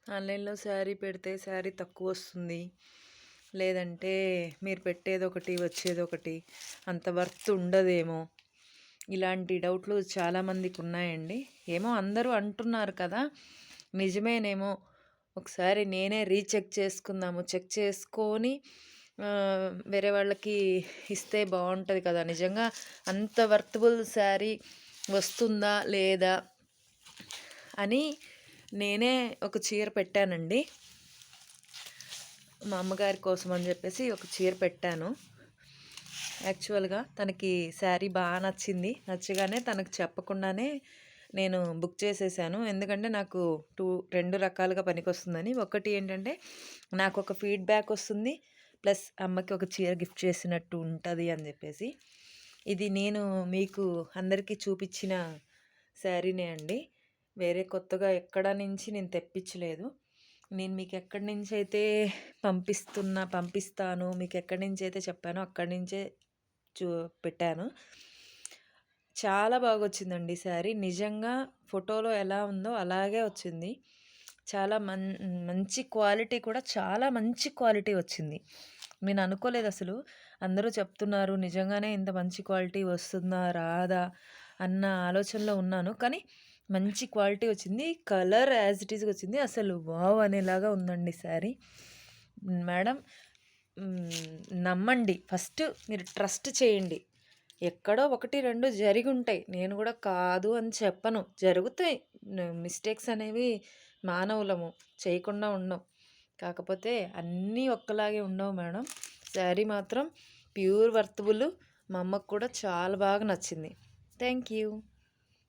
ఆన్లైన్లో శారీ పెడితే శారీ తక్కువ వస్తుంది, లేదంటే మీరు పెట్టేది ఒకటి వచ్చేది ఒకటి, అంత వర్త్ ఉండదేమో, ఇలాంటి డౌట్లు చాలామందికి ఉన్నాయండి. ఏమో అందరూ అంటున్నారు కదా, నిజమేనేమో ఒకసారి నేనే రీచెక్ చేసుకుందాము, చెక్ చేసుకొని వేరే వాళ్ళకి ఇస్తే బాగుంటుంది కదా. నిజంగా అంత వర్తబుల్ శారీ వస్తుందా లేదా అని నేనే ఒక చీర పెట్టానండి. మా అమ్మగారి కోసం అని చెప్పేసి ఒక చీర పెట్టాను. యాక్చువల్గా తనకి శారీ బాగా నచ్చింది. నచ్చగానే తనకు చెప్పకుండానే నేను బుక్ చేసేసాను. ఎందుకంటే నాకు రెండు రకాలుగా పనికొస్తుందని. ఒకటి ఏంటంటే నాకు ఒక ఫీడ్బ్యాక్ వస్తుంది, ప్లస్ అమ్మకి ఒక చీర గిఫ్ట్ చేసినట్టు ఉంటుంది అని చెప్పేసి. ఇది నేను మీకు అందరికీ చూపించిన శారీనే అండి. వేరే కొత్తగా ఎక్కడ నుంచి నేను తెప్పించలేదు. నేను మీకు ఎక్కడి నుంచి అయితే పంపిస్తాను, మీకు ఎక్కడి నుంచి అయితే చెప్పానో అక్కడి నుంచే పెట్టాను. చాలా బాగా వచ్చిందండి శారీ. నిజంగా ఫోటోలో ఎలా ఉందో అలాగే వచ్చింది. చాలా మంచి క్వాలిటీ కూడా, చాలా మంచి క్వాలిటీ వచ్చింది. నేను అనుకోలేదు అసలు. అందరూ చెప్తున్నారు నిజంగానే ఇంత మంచి క్వాలిటీ వస్తుందా రాదా అన్న ఆలోచనలో ఉన్నాను. కానీ మంచి క్వాలిటీ వచ్చింది. కలర్ యాజ్ ఇట్ ఈస్గా వచ్చింది. అసలు వావ్ అనేలాగా ఉందండి శారీ. మేడం, నమ్మండి. ఫస్ట్ మీరు ట్రస్ట్ చేయండి. ఎక్కడో ఒకటి రెండు జరిగి ఉంటాయి, నేను కూడా కాదు అని చెప్పను, జరుగుతాయి. మిస్టేక్స్ అనేవి మానవులము, చేయకుండా ఉండవు. కాకపోతే అన్నీ ఒక్కలాగే ఉండవు మేడం. శారీ మాత్రం ప్యూర్ వర్తబుల్. మా అమ్మకు కూడా చాలా బాగా నచ్చింది. Thank you.